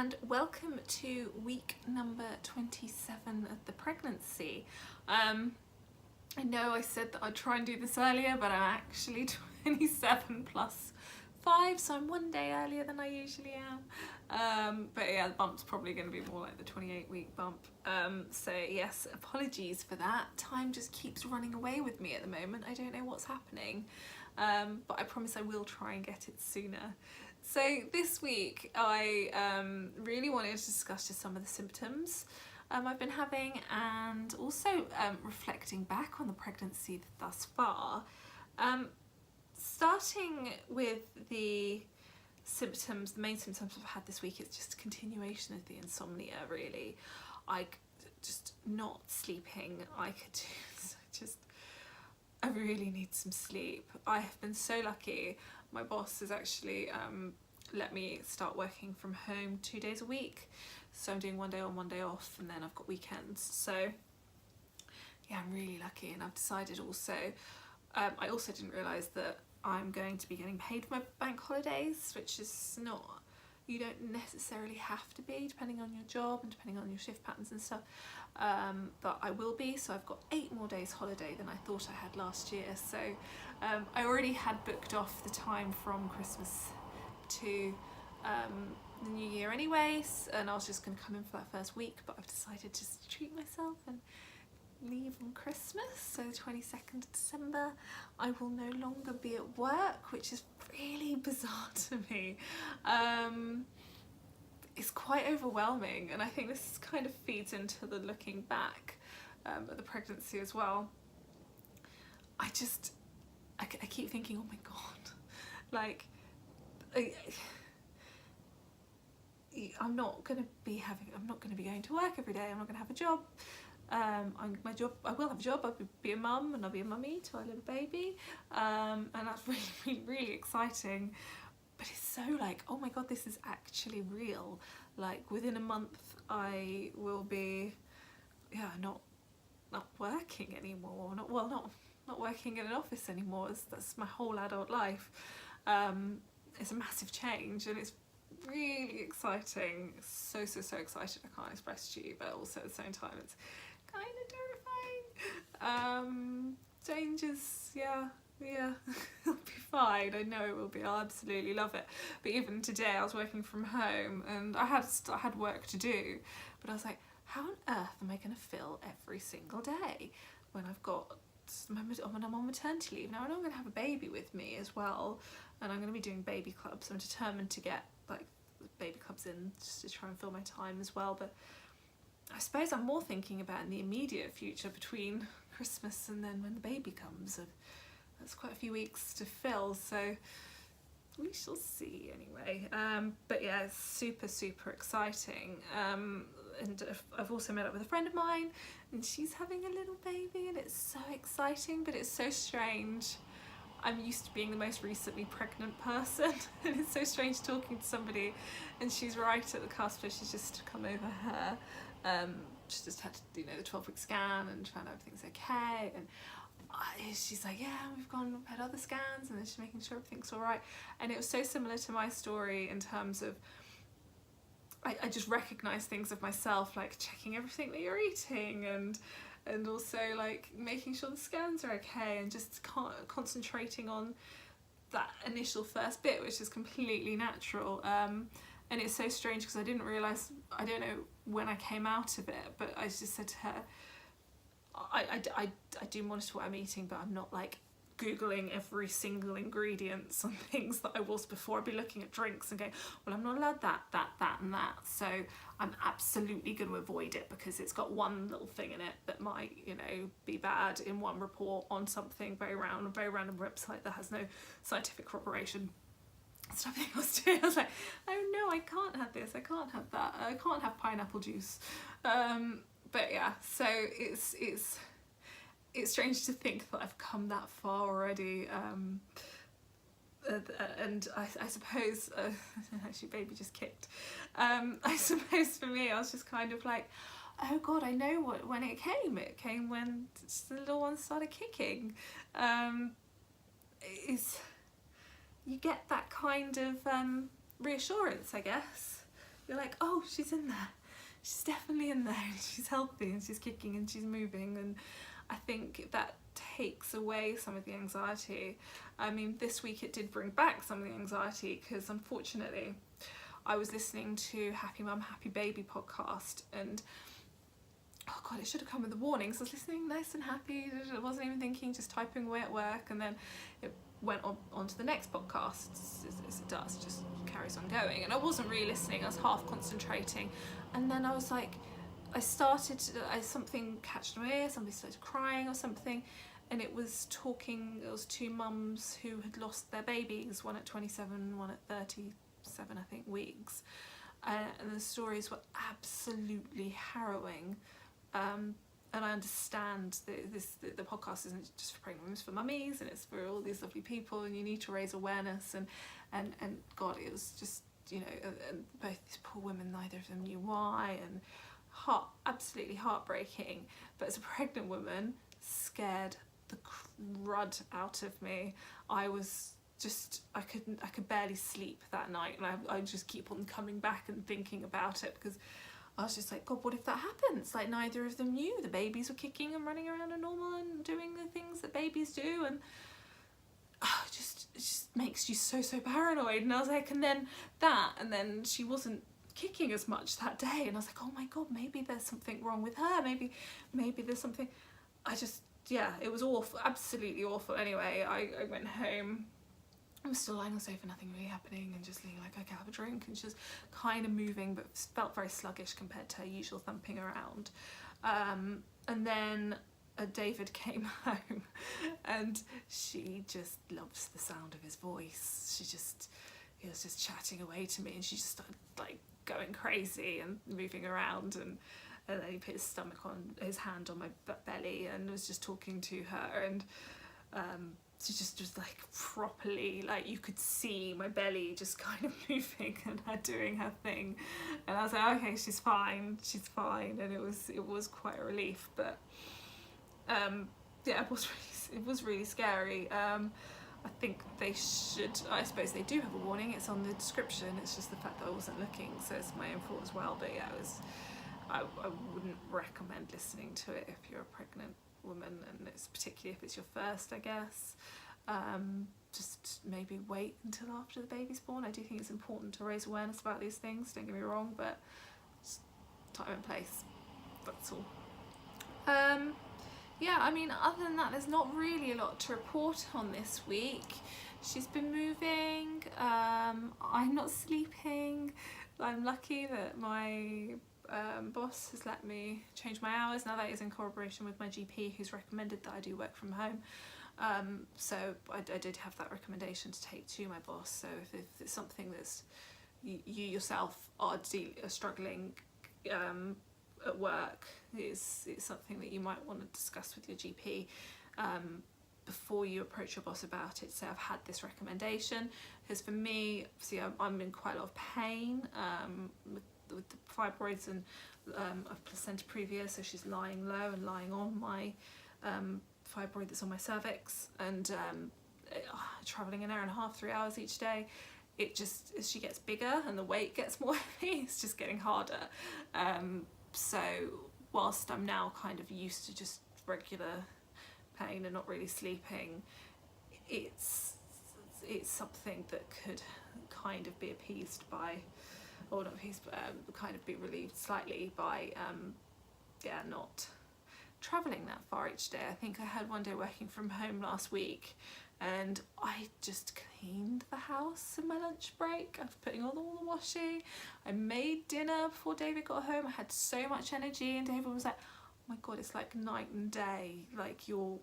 and welcome to week number 27 of the pregnancy. I know I said that I'd try and do this earlier, but I'm actually 27 plus 5, so I'm one day earlier than I usually am. But yeah, the bump's probably going to be more like the 28-week bump. So yes, apologies for that. Time just keeps running away with me at the moment. I don't know what's happening, but I promise I will try and get it sooner. So this week I really wanted to discuss just some of the symptoms I've been having, and also reflecting back on the pregnancy thus far. Starting with the symptoms, the main symptoms I've had this week is just a continuation of the insomnia, really. Just not sleeping. I really need some sleep. I have been so lucky. My boss has actually let me start working from home 2 days a week. So I'm doing 1 day on, 1 day off, and then I've got weekends. So yeah, I'm really lucky. And I've decided also, I also didn't realise that I'm going to be getting paid for my bank holidays, which is not, you don't necessarily have to be, depending on your job and depending on your shift patterns and stuff, but I will be. So I've got 8 more days holiday than I thought I had last year. So I already had booked off the time from Christmas to the new year anyways, and I was just going to come in for that first week, but I've decided to treat myself and leave on Christmas. So the 22nd of December I will no longer be at work, which is really bizarre to me. It's quite overwhelming, and I think this kind of feeds into the looking back at the pregnancy as well. I keep thinking, oh my god, like I'm not going to be going to work every day. I'm not going to have a job. I will have a job. I'll be a mum, and I'll be a mummy to our little baby, and that's really exciting. But it's so like, oh my god, this is actually real. Like within a month I will be not working anymore, not working in an office anymore. That's my whole adult life. It's a massive change, and it's really exciting. So excited, I can't express to you, but also at the same time it's kind of terrifying. Changes, yeah it'll be fine. I know it will be. I'll absolutely love it. But even today I was working from home, and I had work to do, but I was like, how on earth am I going to fill every single day when I'm on maternity leave? Now I know I'm going to have a baby with me as well, and I'm going to be doing baby clubs. I'm determined to get like baby clubs in just to try and fill my time as well. But I suppose I'm more thinking about in the immediate future between Christmas and then when the baby comes. That's quite a few weeks to fill, so we shall see anyway. But yeah, it's super exciting. And I've also met up with a friend of mine, and she's having a little baby, and it's so exciting, but it's so strange. I'm used to being the most recently pregnant person, and it's so strange talking to somebody, and she's right at the cusp where she's just come over her. She's just had to do the 12-week scan and find out everything's okay, and she's like, yeah, we've had other scans, and then she's making sure everything's all right. And it was so similar to my story in terms of I just recognise things of myself, like checking everything that you're eating, and also like making sure the scans are okay, and just concentrating on that initial first bit, which is completely natural. And it's so strange because I didn't realise, I don't know when I came out of it, but I just said to her, I do monitor what I'm eating, but I'm not like Googling every single ingredient on things that I was before. I'd be looking at drinks and going, well, I'm not allowed that and that, so I'm absolutely going to avoid it because it's got one little thing in it that might, be bad in one report on something very random website that has no scientific corroboration. Stuff I was doing. I was like, oh no, I can't have this, I can't have that, I can't have pineapple juice. But yeah, so it's strange to think that I've come that far already, and I suppose actually baby just kicked. I suppose for me I was just kind of like, oh god, I know when it came when the little one started kicking. You get that kind of reassurance, I guess, you're like, oh, she's in there. She's definitely in there, and she's healthy, and she's kicking, and she's moving, and I think that takes away some of the anxiety. I mean, this week it did bring back some of the anxiety, because unfortunately I was listening to Happy Mum, Happy Baby podcast, and oh god, it should have come with the warnings. I was listening nice and happy, I wasn't even thinking, just typing away at work, and then it went on to the next podcast, as it does, just carries on going, and I wasn't really listening, I was half concentrating, and then I was like, something catched my ear, somebody started crying or something, and it was two mums who had lost their babies, one at 27, one at 37, I think, weeks, and the stories were absolutely harrowing. And I understand that the podcast isn't just for pregnant women, it's for mummies, and it's for all these lovely people, and you need to raise awareness, and God, it was just, you know, and both these poor women, neither of them knew why, and absolutely heartbreaking. But as a pregnant woman, scared the crud out of me. I was just, I could barely sleep that night, and I just keep on coming back and thinking about it, because I was just like, God, what if that happens? Like, neither of them knew. The babies were kicking and running around and normal and doing the things that babies do, and it just makes you so paranoid. And I was like, and then she wasn't kicking as much that day, and I was like, oh my God, maybe there's something wrong with her. Maybe there's something. It was awful, absolutely awful. Anyway, I went home. I was still lying on the sofa, nothing really happening, and just being like, I can have a drink, and she was kind of moving, but felt very sluggish compared to her usual thumping around. And then David came home, and she just loves the sound of his voice. He was just chatting away to me, and she just started like going crazy and moving around, and then he put his hand on my belly and was just talking to her, and she just like properly, like, you could see my belly just kind of moving and her doing her thing, and I was like, okay, she's fine, and it was quite a relief. But it was really scary. I think I suppose they do have a warning, it's on the description, it's just the fact that I wasn't looking, so it's my own fault as well. But yeah, I wouldn't recommend listening to it if you're a pregnant woman, and it's particularly if it's your first, I guess. Just maybe wait until after the baby's born. I do think it's important to raise awareness about these things, don't get me wrong, but it's time and place, that's all. Yeah, I mean, other than that, there's not really a lot to report on this week. She's been moving, I'm not sleeping. I'm lucky that my boss has let me change my hours. Now that is in corroboration with my GP, who's recommended that I do work from home. So I did have that recommendation to take to my boss. So if it's something that's you yourself are struggling at work, it's something that you might want to discuss with your GP before you approach your boss about it. So I've had this recommendation, because for me, see, I'm in quite a lot of pain with the fibroids and placenta previa, so she's lying low and lying on my fibroid that's on my cervix, and travelling an hour and a half, 3 hours each day, it just, as she gets bigger and the weight gets more heavy, it's just getting harder. So whilst I'm now kind of used to just regular pain and not really sleeping, it's something that could kind of be appeased by, or not appeased, but kind of be relieved slightly by not travelling that far each day. I think I had one day working from home last week, and I just cleaned the house in my lunch break. I was putting on all the washing. I made dinner before David got home. I had so much energy, and David was like, oh my God, it's like night and day. Like, you're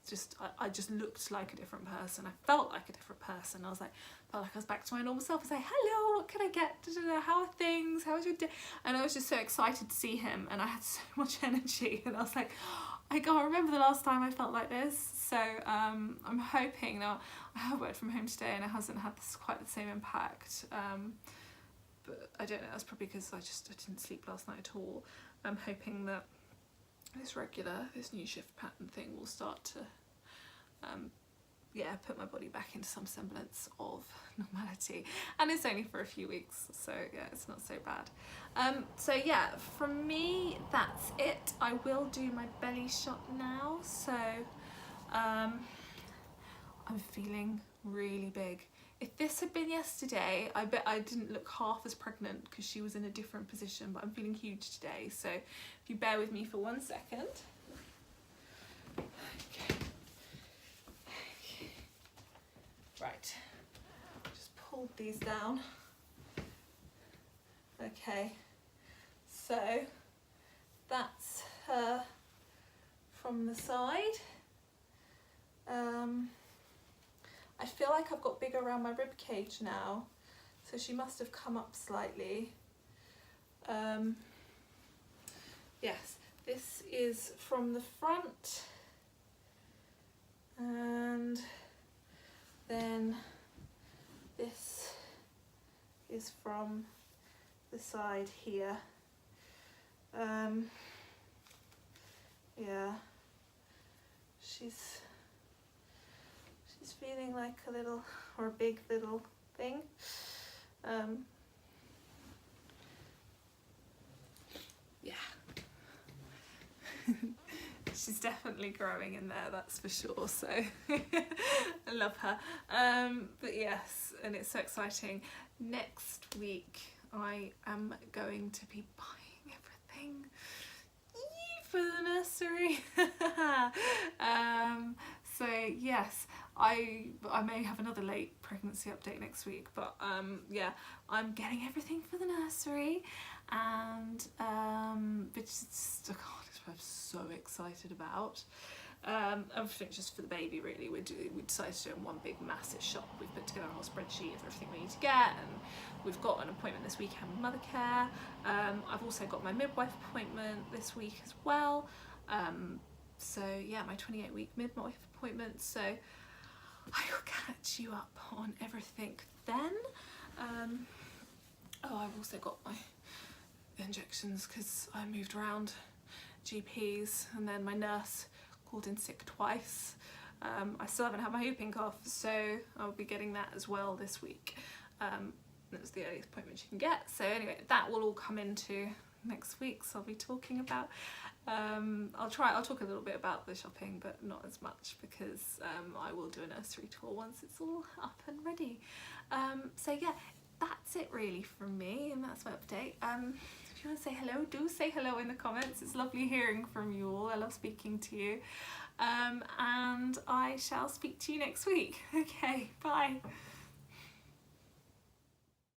just, I just looked like a different person. I felt like a different person. Felt like I was back to my normal self. I was like, hello, what can I get? How are things? How was your day? And I was just so excited to see him, and I had so much energy, and I was like, I can't remember the last time I felt like this. So I'm hoping, now I have worked from home today and it hasn't had quite the same impact, but I don't know, that's probably because I didn't sleep last night at all. I'm hoping that this new shift pattern thing will start to yeah, put my body back into some semblance of normality. And it's only for a few weeks, so yeah, it's not so bad. So yeah, from me, that's it. I will do my belly shot now. So I'm feeling really big. If this had been yesterday, I bet I didn't look half as pregnant because she was in a different position, but I'm feeling huge today. So if you bear with me for 1 second. Okay. Right, just pulled these down. Okay, so that's her from the side. I feel like I've got bigger around my rib cage now, so she must have come up slightly. Yes, this is from the front, and then this is from the side here. Yeah, she's feeling like a little, or a big little thing. Yeah. She's definitely growing in there, that's for sure, so I love her. But yes, and it's so exciting. Next week I am going to be buying everything for the nursery. So yes, I may have another late pregnancy update next week, but yeah, I'm getting everything for the nursery, and which is, oh God, I'm so excited about. Everything just for the baby really. We decided to do it in one big massive shop. We've put together a whole spreadsheet of everything we need to get, and we've got an appointment this weekend with Mothercare. I've also got my midwife appointment this week as well. So yeah, my 28-week midwife appointment, so I will catch you up on everything then. Oh, I've also got my injections because I moved around GPs, and then my nurse called in sick twice. I still haven't had my whooping cough, so I'll be getting that as well this week. That's the earliest appointment you can get. So anyway, that will all come into next week, so I'll be talking about, I'll talk a little bit about the shopping, but not as much, because I will do a nursery tour once it's all up and ready. So yeah, that's it really from me, and that's my update. If you want to say hello, do say hello in the comments. It's lovely hearing from you all. I love speaking to you. And I shall speak to you next week. Okay, bye.